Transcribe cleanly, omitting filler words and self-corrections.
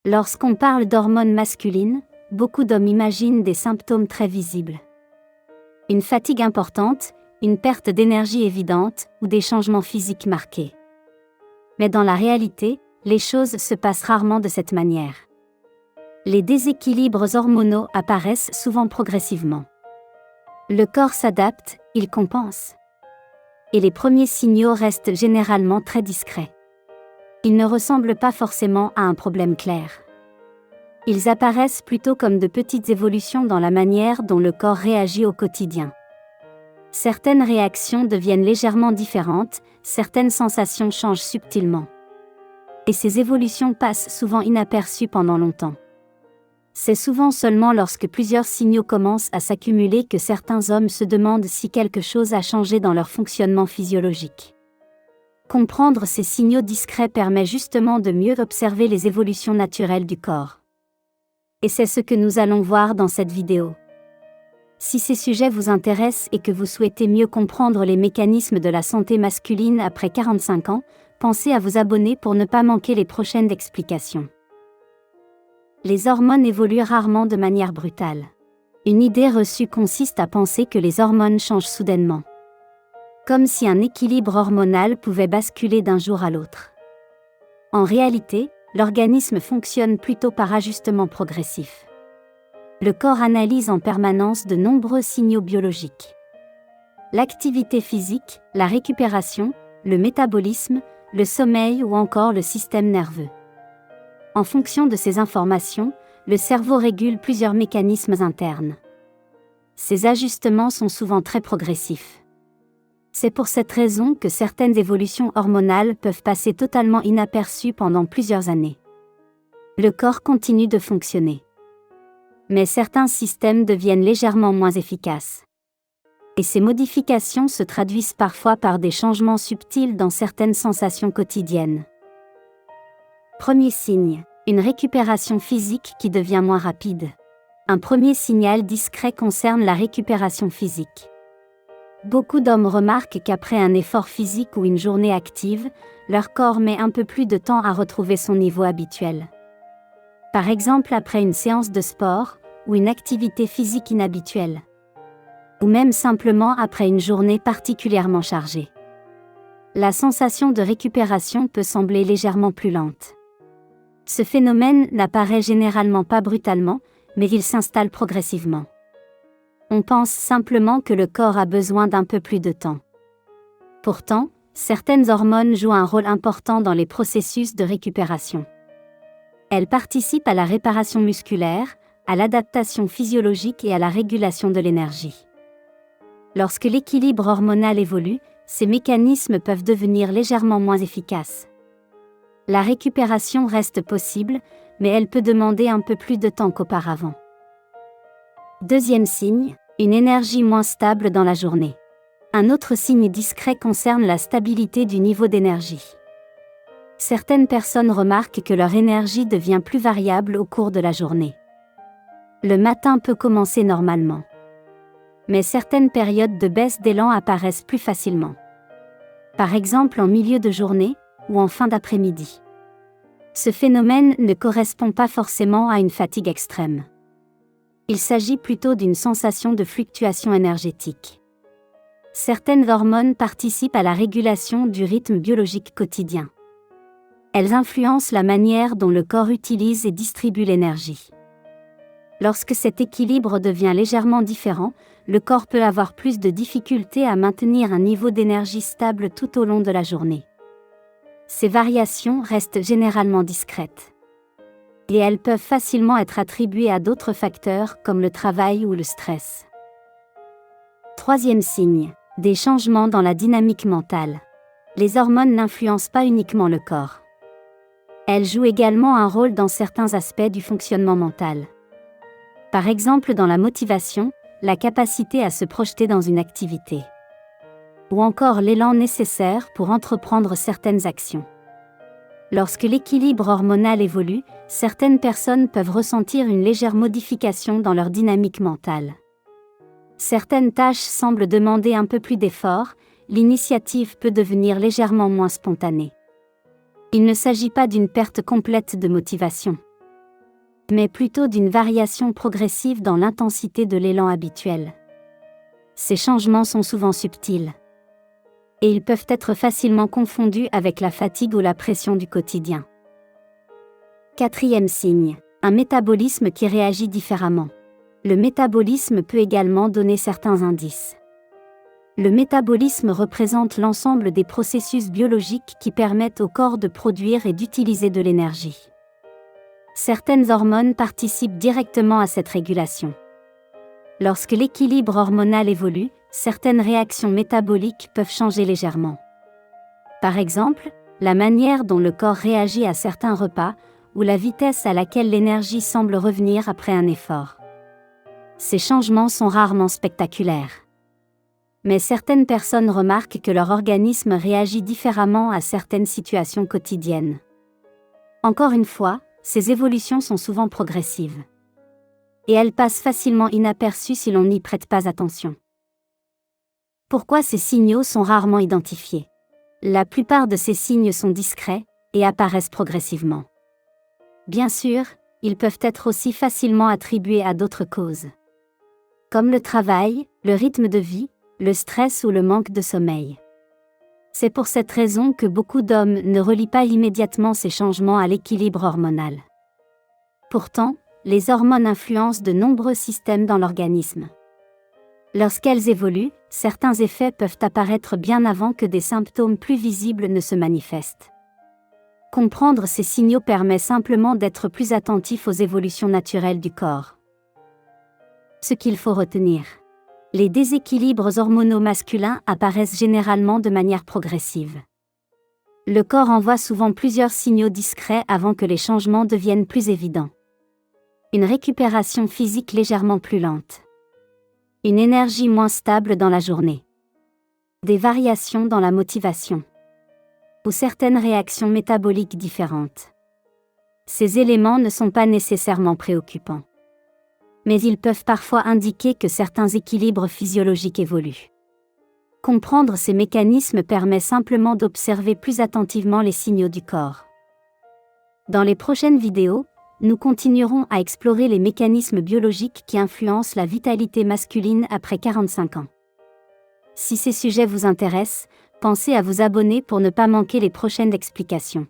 Lorsqu'on parle d'hormones masculines, beaucoup d'hommes imaginent des symptômes très visibles. Une fatigue importante, une perte d'énergie évidente ou des changements physiques marqués. Mais dans la réalité, les choses se passent rarement de cette manière. Les déséquilibres hormonaux apparaissent souvent progressivement. Le corps s'adapte, il compense. Et les premiers signaux restent généralement très discrets. Ils ne ressemblent pas forcément à un problème clair. Ils apparaissent plutôt comme de petites évolutions dans la manière dont le corps réagit au quotidien. Certaines réactions deviennent légèrement différentes, certaines sensations changent subtilement. Et ces évolutions passent souvent inaperçues pendant longtemps. C'est souvent seulement lorsque plusieurs signaux commencent à s'accumuler que certains hommes se demandent si quelque chose a changé dans leur fonctionnement physiologique. Comprendre ces signaux discrets permet justement de mieux observer les évolutions naturelles du corps. Et c'est ce que nous allons voir dans cette vidéo. Si ces sujets vous intéressent et que vous souhaitez mieux comprendre les mécanismes de la santé masculine après 45 ans, pensez à vous abonner pour ne pas manquer les prochaines explications. Les hormones évoluent rarement de manière brutale. Une idée reçue consiste à penser que les hormones changent soudainement. Comme si un équilibre hormonal pouvait basculer d'un jour à l'autre. En réalité, l'organisme fonctionne plutôt par ajustement progressif. Le corps analyse en permanence de nombreux signaux biologiques. L'activité physique, la récupération, le métabolisme, le sommeil ou encore le système nerveux. En fonction de ces informations, le cerveau régule plusieurs mécanismes internes. Ces ajustements sont souvent très progressifs. C'est pour cette raison que certaines évolutions hormonales peuvent passer totalement inaperçues pendant plusieurs années. Le corps continue de fonctionner. Mais certains systèmes deviennent légèrement moins efficaces. Et ces modifications se traduisent parfois par des changements subtils dans certaines sensations quotidiennes. Premier signe, une récupération physique qui devient moins rapide. Un premier signal discret concerne la récupération physique. Beaucoup d'hommes remarquent qu'après un effort physique ou une journée active, leur corps met un peu plus de temps à retrouver son niveau habituel. Par exemple après une séance de sport, ou une activité physique inhabituelle. Ou même simplement après une journée particulièrement chargée. La sensation de récupération peut sembler légèrement plus lente. Ce phénomène n'apparaît généralement pas brutalement, mais il s'installe progressivement. On pense simplement que le corps a besoin d'un peu plus de temps. Pourtant, certaines hormones jouent un rôle important dans les processus de récupération. Elles participent à la réparation musculaire, à l'adaptation physiologique et à la régulation de l'énergie. Lorsque l'équilibre hormonal évolue, ces mécanismes peuvent devenir légèrement moins efficaces. La récupération reste possible, mais elle peut demander un peu plus de temps qu'auparavant. Deuxième signe, une énergie moins stable dans la journée. Un autre signe discret concerne la stabilité du niveau d'énergie. Certaines personnes remarquent que leur énergie devient plus variable au cours de la journée. Le matin peut commencer normalement. Mais certaines périodes de baisse d'élan apparaissent plus facilement. Par exemple en milieu de journée, ou en fin d'après-midi. Ce phénomène ne correspond pas forcément à une fatigue extrême. Il s'agit plutôt d'une sensation de fluctuation énergétique. Certaines hormones participent à la régulation du rythme biologique quotidien. Elles influencent la manière dont le corps utilise et distribue l'énergie. Lorsque cet équilibre devient légèrement différent, le corps peut avoir plus de difficultés à maintenir un niveau d'énergie stable tout au long de la journée. Ces variations restent généralement discrètes. Et elles peuvent facilement être attribuées à d'autres facteurs comme le travail ou le stress. Troisième signe, des changements dans la dynamique mentale. Les hormones n'influencent pas uniquement le corps. Elles jouent également un rôle dans certains aspects du fonctionnement mental. Par exemple dans la motivation, la capacité à se projeter dans une activité. Ou encore l'élan nécessaire pour entreprendre certaines actions. Lorsque l'équilibre hormonal évolue, certaines personnes peuvent ressentir une légère modification dans leur dynamique mentale. Certaines tâches semblent demander un peu plus d'effort, l'initiative peut devenir légèrement moins spontanée. Il ne s'agit pas d'une perte complète de motivation. mais plutôt d'une variation progressive dans l'intensité de l'élan habituel. Ces changements sont souvent subtils. Et ils peuvent être facilement confondus avec la fatigue ou la pression du quotidien. 4e signe, un métabolisme qui réagit différemment. Le métabolisme peut également donner certains indices. Le métabolisme représente l'ensemble des processus biologiques qui permettent au corps de produire et d'utiliser de l'énergie. Certaines hormones participent directement à cette régulation. Lorsque l'équilibre hormonal évolue, certaines réactions métaboliques peuvent changer légèrement. Par exemple, la manière dont le corps réagit à certains repas, ou la vitesse à laquelle l'énergie semble revenir après un effort. Ces changements sont rarement spectaculaires. Mais certaines personnes remarquent que leur organisme réagit différemment à certaines situations quotidiennes. Encore une fois, ces évolutions sont souvent progressives. Et elles passent facilement inaperçues si l'on n'y prête pas attention. Pourquoi ces signaux sont rarement identifiés? La plupart de ces signes sont discrets et apparaissent progressivement. Bien sûr, ils peuvent être aussi facilement attribués à d'autres causes. Comme le travail, le rythme de vie, le stress ou le manque de sommeil. C'est pour cette raison que beaucoup d'hommes ne relient pas immédiatement ces changements à l'équilibre hormonal. Pourtant, les hormones influencent de nombreux systèmes dans l'organisme. Lorsqu'elles évoluent, certains effets peuvent apparaître bien avant que des symptômes plus visibles ne se manifestent. Comprendre ces signaux permet simplement d'être plus attentif aux évolutions naturelles du corps. Ce qu'il faut retenir. Les déséquilibres hormonaux masculins apparaissent généralement de manière progressive. Le corps envoie souvent plusieurs signaux discrets avant que les changements deviennent plus évidents. Une récupération physique légèrement plus lente. Une énergie moins stable dans la journée. Des variations dans la motivation. Ou certaines réactions métaboliques différentes. Ces éléments ne sont pas nécessairement préoccupants. Mais ils peuvent parfois indiquer que certains équilibres physiologiques évoluent. Comprendre ces mécanismes permet simplement d'observer plus attentivement les signaux du corps. Dans les prochaines vidéos, nous continuerons à explorer les mécanismes biologiques qui influencent la vitalité masculine après 45 ans. Si ces sujets vous intéressent, pensez à vous abonner pour ne pas manquer les prochaines explications.